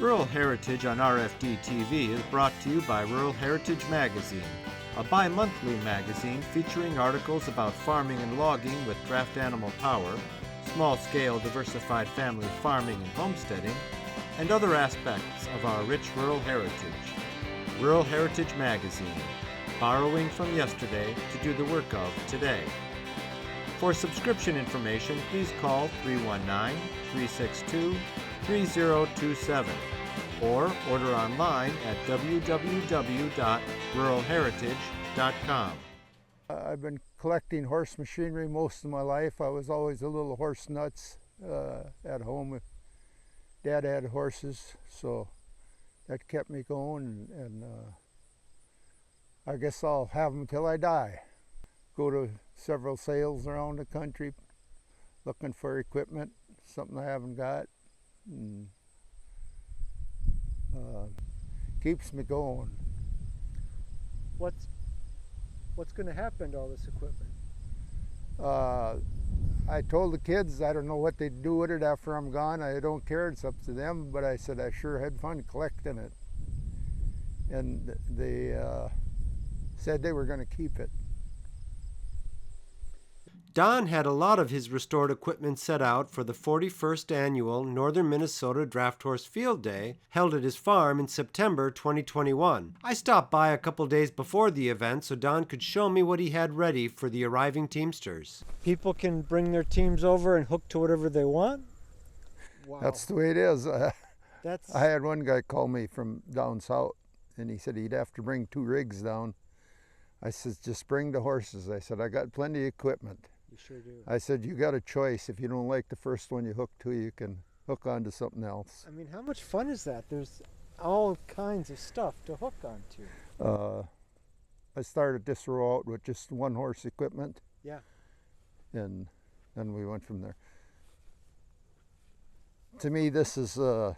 Rural Heritage on RFD TV is brought to you by Rural Heritage Magazine, a bi-monthly magazine featuring articles about farming and logging with draft animal power, small-scale diversified family farming and homesteading, and other aspects of our rich rural heritage. Rural Heritage Magazine, borrowing from yesterday to do the work of today. For subscription information, please call 319-362-3027 or order online at www.ruralheritage.com. I've been collecting horse machinery most of my life. I was always a little horse nuts at home. Dad had horses, so that kept me going, and I guess I'll have them till I die. Go to several sales around the country looking for equipment, something I haven't got, and keeps me going. What's going to happen to all this equipment? I told the kids I don't know what they'd do with it after I'm gone. I don't care, it's up to them, but I said I sure had fun collecting it. And they said they were going to keep it. Don had a lot of his restored equipment set out for the 41st annual Northern Minnesota Draft Horse Field Day held at his farm in September 2021. I stopped by a couple days before the event so Don could show me what he had ready for the arriving teamsters. People can bring their teams over and hook to whatever they want? Wow. That's the way it is. I That's... had one guy call me from down south, and he said he'd have to bring 2 rigs down. I said, just bring the horses. I said, I got plenty of equipment. You sure do. I said, you got a choice. If you don't like the first one you hook to, you can hook onto something else. I mean, how much fun is that? There's all kinds of stuff to hook onto. I started this row out with just 1 horse equipment. Yeah. And then we went from there. To me, this is 1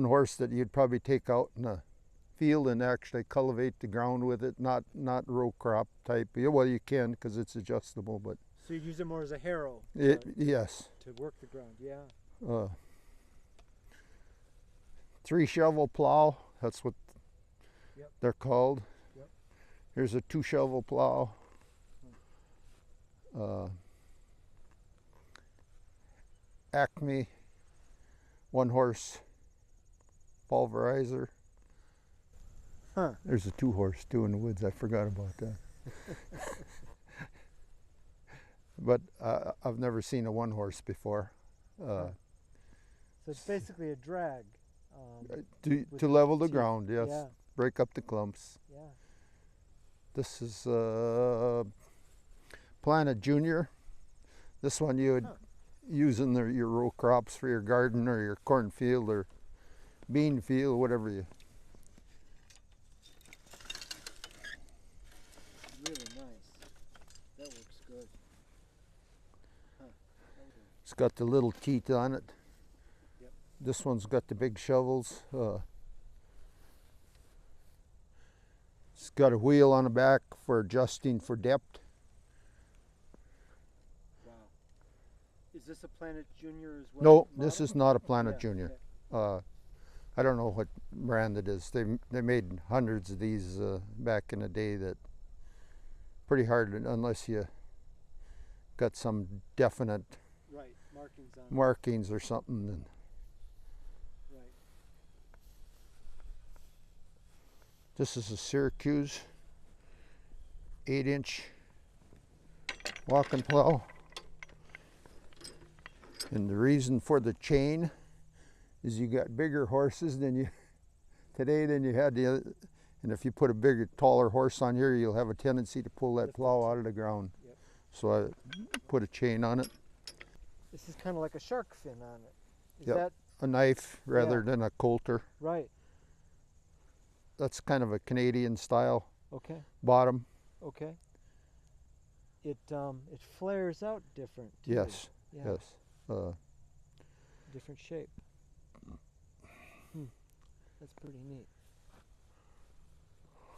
horse that you'd probably take out in a field and actually cultivate the ground with it, not row crop type. Well, you can because it's adjustable, but... So you use it more as a harrow? Yes. To work the ground, yeah. 3 shovel plow, that's what they're called. Yep. Here's a 2 shovel plow. Acme 1 horse pulverizer. Huh. There's a 2 horse too in the woods. I forgot about that. But I've never seen a 1 horse before. So it's basically a drag. To level the ground, yes. Yeah. Break up the clumps. Yeah. This is Planet Junior. This one you would use in your row crops for your garden or your cornfield or bean field, whatever you. Really nice. That works good. Huh. It's got the little teeth on it. Yep. This one's got the big shovels. It's got a wheel on the back for adjusting for depth. Wow. Is this a Planet Junior as well? No, model? this is not a Planet Junior. Okay. I don't know what brand it is. They made hundreds of these back in the day. That pretty hard unless you got some definite markings or something. And right. This is a Syracuse 8-inch walking plow. And the reason for the chain is you got bigger horses than you had the other, and if you put a bigger, taller horse on here, you'll have a tendency to pull that plow out of the ground. Yep. So I put a chain on it. This is kind of like a shark fin on it. Is Yep. that a knife rather than a coulter. right? That's kind of a Canadian style Okay. bottom. Okay. It flares out different too. Yes. Yeah. Yes. Different shape. That's pretty neat.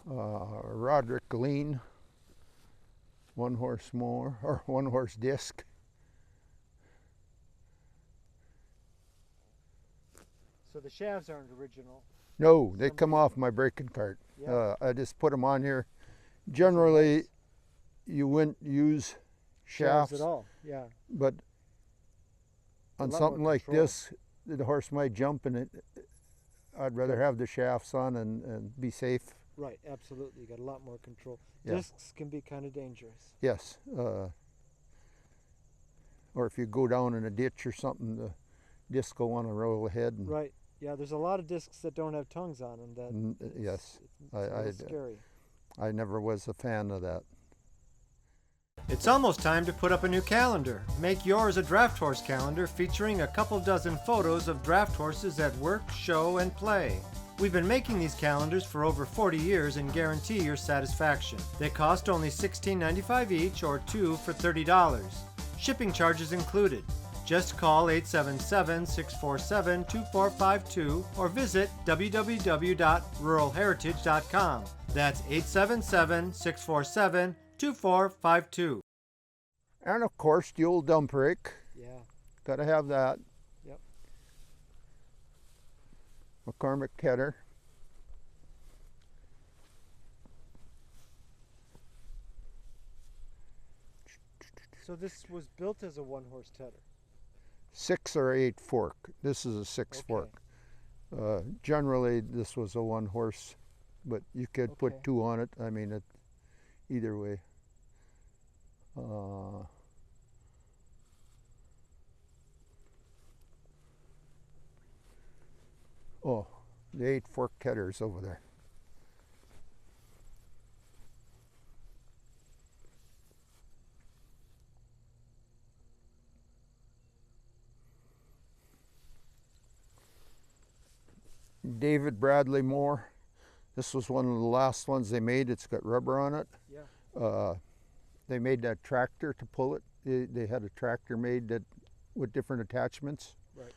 Roderick Lean 1 horse mower or 1 horse disc. So the shafts aren't original. No, they come Somebody- off my breaking cart. Yeah. I just put them on here. Generally, you wouldn't use shafts, at all. Yeah. but A on lot something more like control. this, the horse might jump in it. I'd rather have the shafts on and be safe. Right. Absolutely. You got a lot more control. Yeah. Discs can be kind of dangerous. Yes. Or if you go down in a ditch or something, the disc will want to roll ahead. And, Right. Yeah. There's a lot of discs that don't have tongues on them. That yes. it's a little scary. I never was a fan of that. It's almost time to put up a new calendar. Make yours a draft horse calendar featuring a couple dozen photos of draft horses at work, show, and play. We've been making these calendars for over 40 years and guarantee your satisfaction. They cost only $16.95 each or 2 for $30. Shipping charges included. Just call 877-647-2452 or visit www.ruralheritage.com. That's 877-647-2452. And of course, the old dump rake. Yeah. Got to have that. Yep. McCormick header. So this was built as a one-horse tedder. 6 or 8 fork. This is a 6 Okay. fork. Generally, this was a 1 horse, but you could Okay. put 2 on it. I mean, either way. Oh, the 8 fork headers over there. David Bradley mower. This was one of the last ones they made. It's got rubber on it. Yeah. They made that tractor to pull it. They had a tractor made that with different attachments. Right.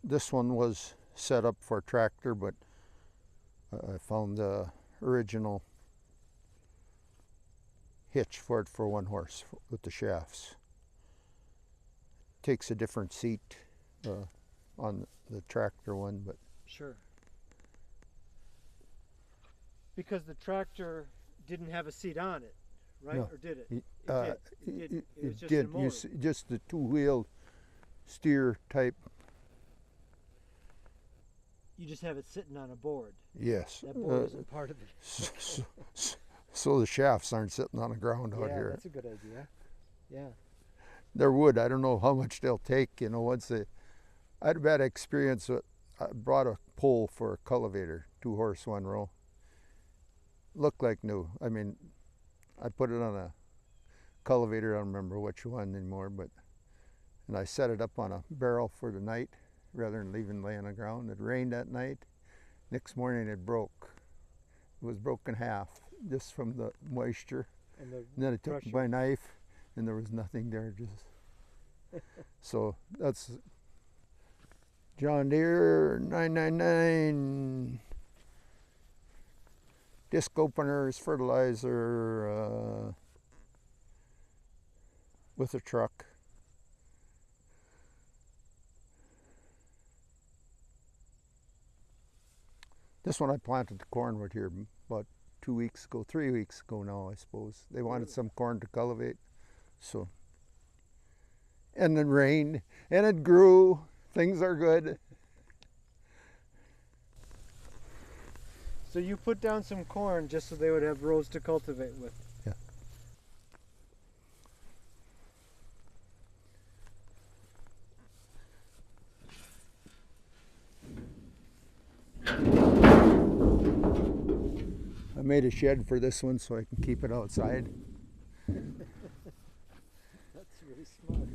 This one was set up for a tractor, but I found the original hitch for it for 1 horse with the shafts. Takes a different seat on the tractor one, but Sure. Because the tractor didn't have a seat on it, right? No. Or did it? It, It did. It was just did. a motor. Just the 2-wheel steer type. You just have it sitting on a board. Yes. That board isn't part of it. So the shafts aren't sitting on the ground out Yeah, here. that's a good idea. Yeah. There would. I don't know how much they'll take. You know, once they. I had a bad experience with. I brought a pole for a cultivator, 2 horse, 1 row. Looked like new. I mean, I put it on a cultivator. I don't remember which one anymore, and I set it up on a barrel for the night rather than leaving it laying on the ground. It rained that night. Next morning it broke. It was broken half just from the moisture. And then I took pressure. my knife, and there was nothing there. Just so that's John Deere 999 disc openers, fertilizer with a truck. This one I planted the corn with here about 2 weeks ago, 3 weeks ago now, I suppose. They wanted some corn to cultivate, so. And then rained, and it grew. Things are good. So you put down some corn just so they would have rows to cultivate with. Yeah. I made a shed for this one so I can keep it outside. That's really smart.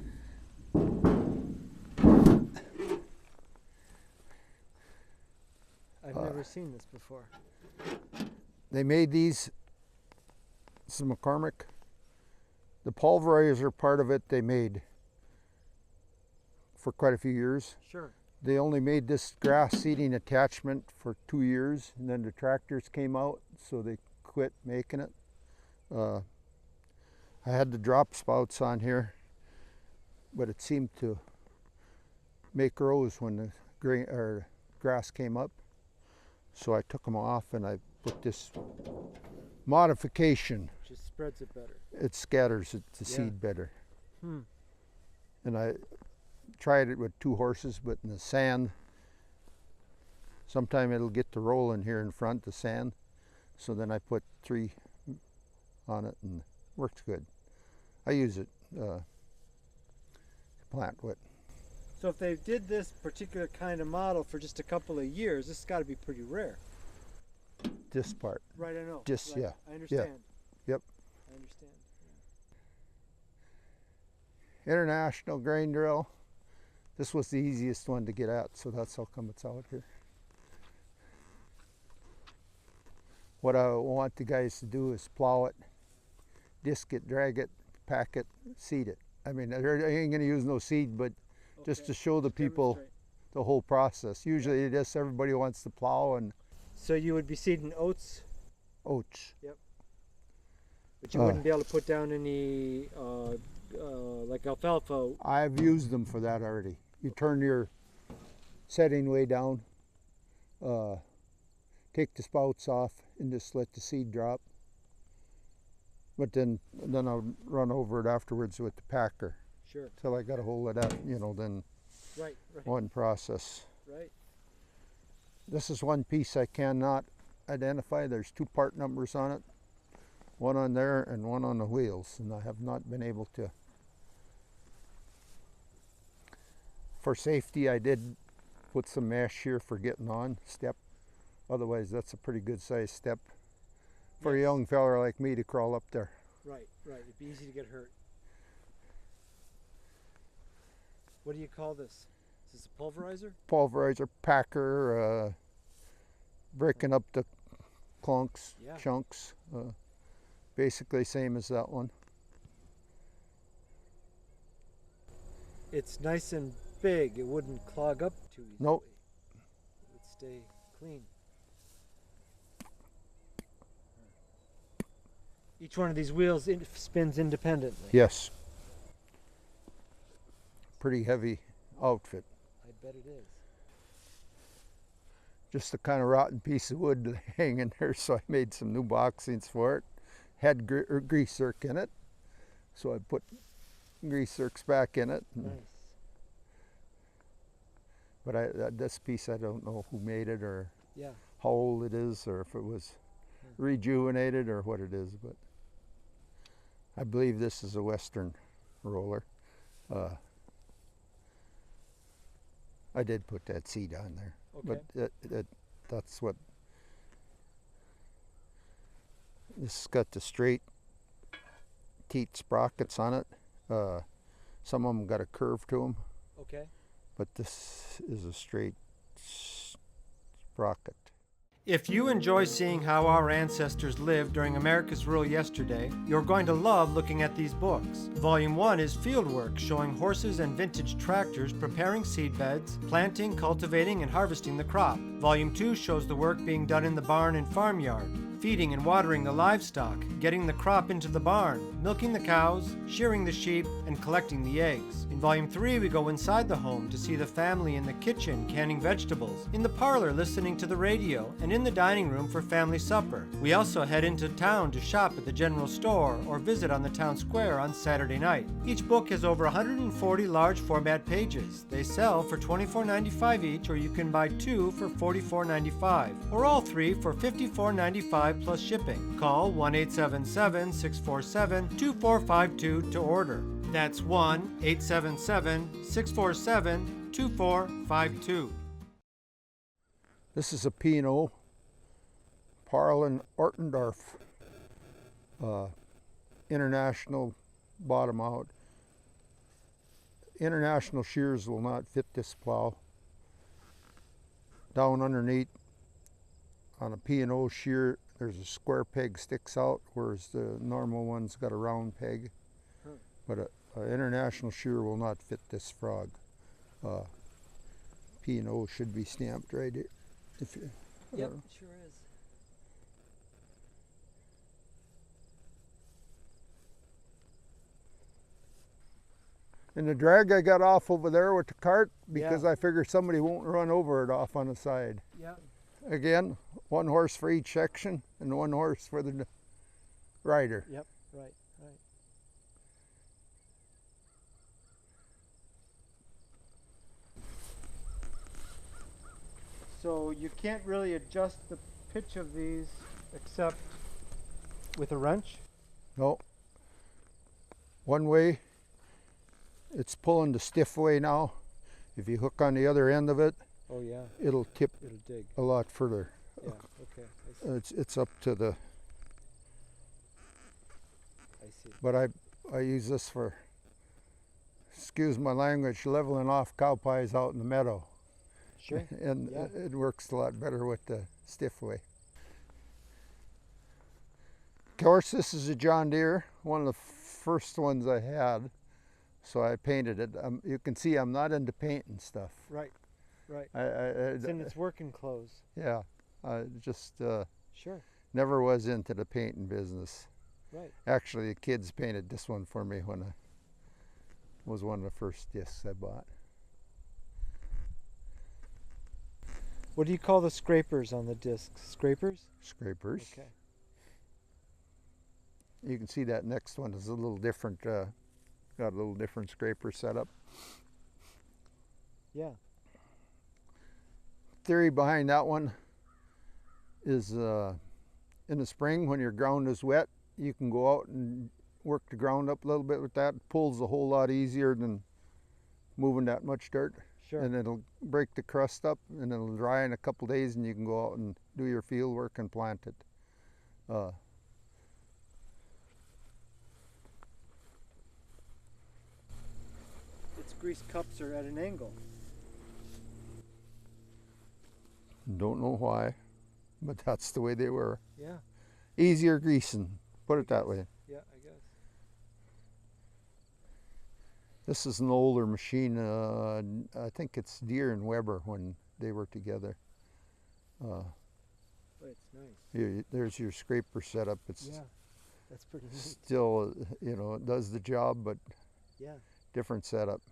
I've never seen this before. They made these. This is McCormick. The pulverizer part of it they made for quite a few years. Sure. They only made this grass seeding attachment for 2 years, and then the tractors came out, so they quit making it. I had the drop spouts on here, but it seemed to make rows when the grain or grass came up. So I took them off and I put this modification. Just spreads it better. It scatters the seed better. And I tried it with 2 horses, but in the sand, sometime it'll get to rolling here in front, the sand. So then I put 3 on it and it works good. I use it to plant with. So if they did this particular kind of model for just a couple of years, this has got to be pretty rare. This part. Right, I know. Just, right. yeah. I understand. Yep. I understand. International grain drill. This was the easiest one to get at, so that's how come it's out here. What I want the guys to do is plow it, disc it, drag it, pack it, seed it. I mean, I ain't gonna use no seed, but just to show the people the whole process. Usually everybody wants to plow and... So you would be seeding oats? Oats. Yep. But you wouldn't be able to put down any, like alfalfa? I've used them for that already. You turn your setting way down, take the spouts off and just let the seed drop. But then I'll run over it afterwards with the packer. Sure. Till I got a hold of that, you know, then right. one process. Right. This is one piece I cannot identify. There's 2 part numbers on it. One on there and one on the wheels, and I have not been able to. For safety, I did put some mesh here for getting on step. Otherwise, that's a pretty good sized step for a young fella like me to crawl up there. Right. It'd be easy to get hurt. What do you call this? Is this a pulverizer? Pulverizer, packer, breaking up the clunks, chunks. Basically same as that one. It's nice and big. It wouldn't clog up too easily. Nope. It would stay clean. Each one of these wheels spins independently. Yes. Pretty heavy outfit. I bet it is. Just a kind of rotten piece of wood hanging there, so I made some new boxings for it. Had grease zerk in it, so I put grease zerks back in it. Nice. But this piece, I don't know who made it or Yeah. how old it is or if it was rejuvenated or what it is, but I believe this is a Western roller. I did put that seed on there, Okay. but that's what. This has got the straight teat sprockets on it. Some of them got a curve to them. Okay. But this is a straight sprocket. If you enjoy seeing how our ancestors lived during America's rule yesterday, you're going to love looking at these books. Volume 1 is Fieldwork, showing horses and vintage tractors preparing seed beds, planting, cultivating, and harvesting the crop. Volume 2 shows the work being done in the barn and farmyard, feeding and watering the livestock, getting the crop into the barn, milking the cows, shearing the sheep, and collecting the eggs. In Volume 3, we go inside the home to see the family in the kitchen canning vegetables, in the parlor listening to the radio, and in the dining room for family supper. We also head into town to shop at the general store or visit on the town square on Saturday night. Each book has over 140 large format pages. They sell for $24.95 each, or you can buy 2 for $44.95, or all 3 for $54.95 plus shipping. Call 1-877-647-2452 to order. That's 1-877-647-2452. This is a P&O, Parlin Orendorff, international bottom out. International shears will not fit this plow. Down underneath on a P&O shear, there's a square peg sticks out, whereas the normal one's got a round peg. But an international shear will not fit this frog. P&O should be stamped right here. If you, Yep, it sure is. And the drag I got off over there with the cart because I figure somebody won't run over it off on the side. Yeah. Again, 1 horse for each section and 1 horse for the rider. Yep. Right. Right. So you can't really adjust the pitch of these except with a wrench? No. One way, it's pulling the stiff way now. If you hook on the other end of it, Oh yeah. it'll tip It'll dig. a lot further. Yeah. Okay. I see. It's up to the, I see. but I use this for, excuse my language, leveling off cow pies out in the meadow. Sure. And Yeah. it works a lot better with the stiff way. Of course, this is a John Deere, one of the first ones I had, so I painted it. You can see I'm not into painting stuff. Right. Right. It's in its working clothes. Yeah, I just Sure. never was into the painting business. Right. Actually, the kids painted this one for me when I was one of the first discs I bought. What do you call the scrapers on the discs? Scrapers? Scrapers. Okay. You can see that next one is a little different, got a little different scraper setup. Yeah. Theory behind that one is in the spring when your ground is wet, you can go out and work the ground up a little bit with that. It pulls a whole lot easier than moving that much dirt. Sure. And it'll break the crust up and it'll dry in a couple days and you can go out and do your field work and plant it. Its grease cups are at an angle. Don't know why, but that's the way they were. Yeah. Easier greasing, put it that way. Yeah, I guess. This is an older machine. I think it's Deere and Weber when they were together. Oh, it's nice. There's your scraper setup. It's Yeah. That's pretty neat. still, you know, it does the job, but Yeah. different setup.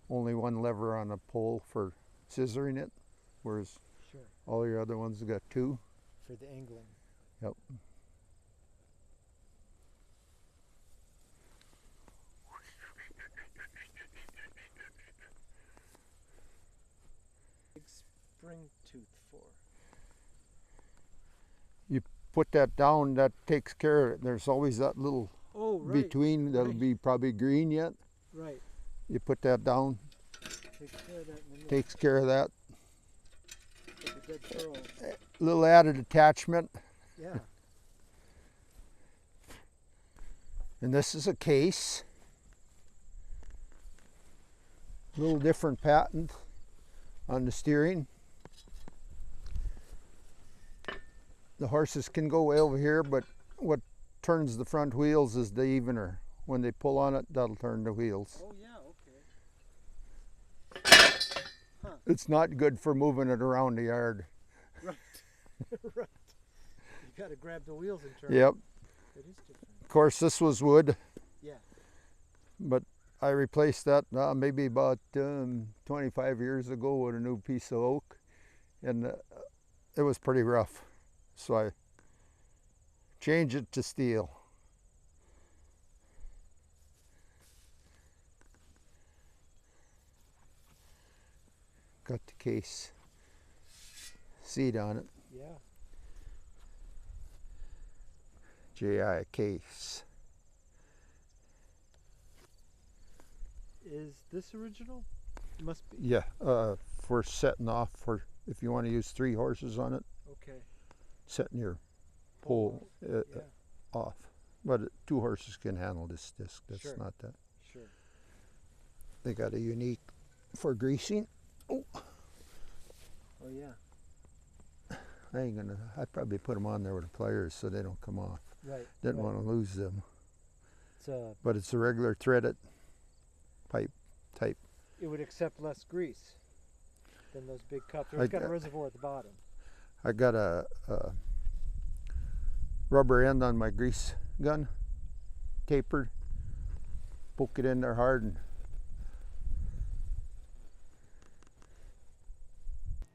Only 1 lever on a pole for scissoring it, whereas Sure. all your other ones have got 2. For the angling. Yep. Big spring tooth for. Put that down, that takes care of it. There's always that little Oh, right. between that'll right. be probably green yet. Right. You put that down, Takes care of that in the middle. takes care of that. Like a dead pearl. Little added attachment. Yeah. And this is a case. A little different patent on the steering. The horses can go way over here, but what turns the front wheels is the evener. When they pull on it, that'll turn the wheels. Oh, yeah, okay. It's not good for moving it around the yard. Right. Right. You got to grab the wheels and turn. Yep. It is different. Of course, this was wood. Yeah. But I replaced that maybe about 25 years ago with a new piece of oak, and it was pretty rough. So I changed it to steel. Got the case seat on it. Yeah. JI case. Is this original? Must be. Yeah, for setting off for if you want to use 3 horses on it, Okay. setting your pole Yeah. off. But 2 horses can handle this disc. That's Sure. not that. Sure. They got a unique for greasing. Oh, Oh, yeah. I'd probably put them on there with the pliers so they don't come off. Right. Didn't right. want to lose them. It's a. But it's a regular threaded pipe type. It would accept less grease than those big cups. Or it's got a reservoir at the bottom. I got a rubber end on my grease gun. tapered, poke it in there hard, and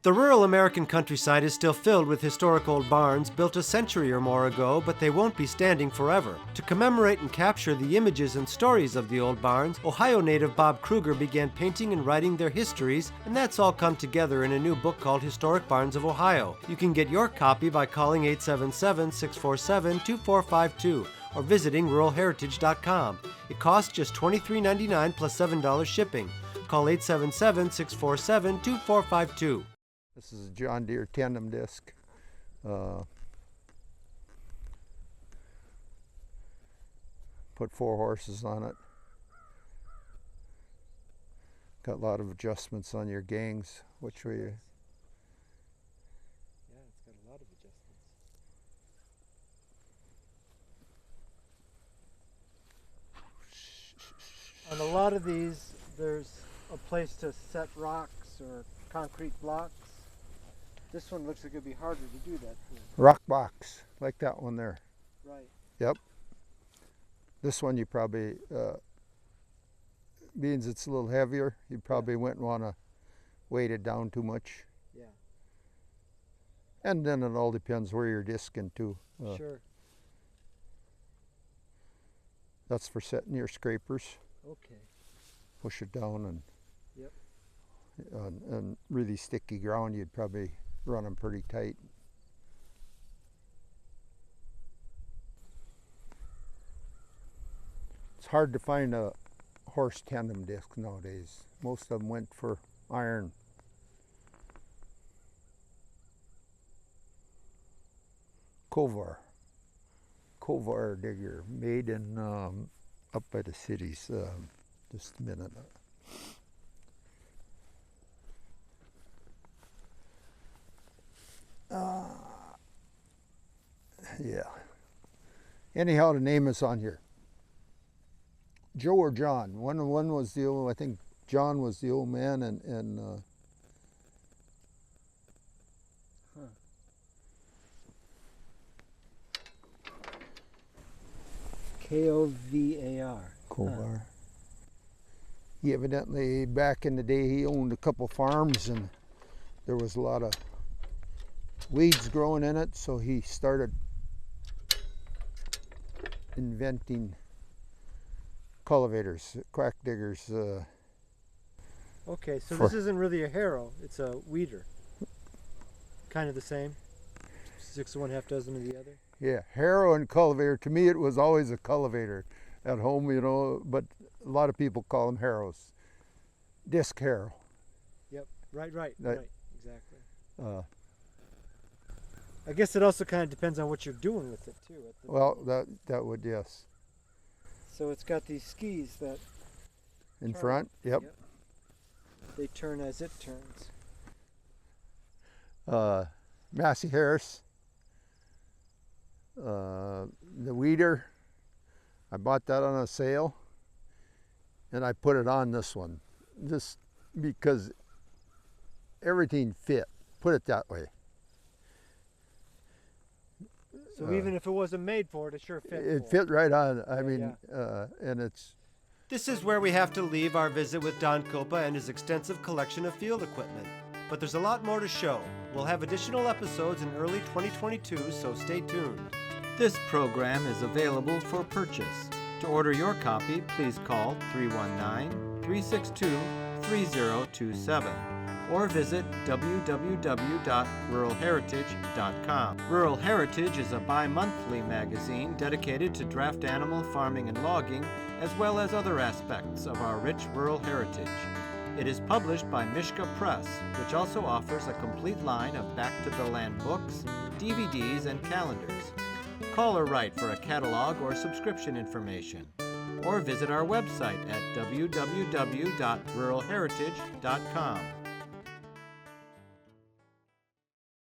The rural American countryside is still filled with historic old barns built a century or more ago, but they won't be standing forever. To commemorate and capture the images and stories of the old barns, Ohio native Bob Kruger began painting and writing their histories, and that's all come together in a new book called Historic Barns of Ohio. You can get your copy by calling 877-647-2452 or visiting ruralheritage.com. It costs just $23.99 plus $7 shipping. Call 877-647-2452. this is a John Deere tandem disc. Put 4 horses on it. Got a lot of adjustments on your gangs, which way you... Yeah, it's got a lot of adjustments. On a lot of these, there's a place to set rocks or concrete blocks. This one looks like it'd be harder to do that for. Rock box, like that one there. Right. Yep. This one you probably, being it's a little heavier, you probably wouldn't want to weight it down too much. Yeah. And then it all depends where you're discing too. Sure. That's for setting your scrapers. Okay. Push it down, and Yep. on really sticky ground, you'd probably run them pretty tight. It's hard to find a horse tandem disc nowadays. Most of them went for iron. Kovar digger, made in up by the cities. Just a minute. Yeah. Anyhow, the name is on here. Joe or John. One was the old. I think John was the old man, and Kovar. Kovar. He evidently, back in the day, he owned a couple farms, and there was a lot of weeds growing in it, so he started inventing cultivators, quack diggers. Okay, so this isn't really a harrow, it's a weeder. Kind of the same? 6 of one, half dozen of the other? Yeah, harrow and cultivator. To me, it was always a cultivator at home, you know, but a lot of people call them harrows. Disc harrow. Yep, right, exactly. I guess it also kind of depends on what you're doing with it too. Well, that would, yes. So it's got these skis that in turn. front. Yep. They turn as it turns. Massey Harris. The weeder. I bought that on a sale, and I put it on this one, just because everything fit. Put it that way. So even if it wasn't made for it, it sure fit. It fit right on. I mean, yeah. And it's. This is where we have to leave our visit with Don Copa and his extensive collection of field equipment. But there's a lot more to show. We'll have additional episodes in early 2022, so stay tuned. This program is available for purchase. To order your copy, please call 319-362-3027 or visit www.ruralheritage.com. Rural Heritage is a bi-monthly magazine dedicated to draft animal farming and logging, as well as other aspects of our rich rural heritage. It is published by Mishka Press, which also offers a complete line of back-to-the-land books, DVDs, and calendars. Call or write for a catalog or subscription information, or visit our website at www.ruralheritage.com.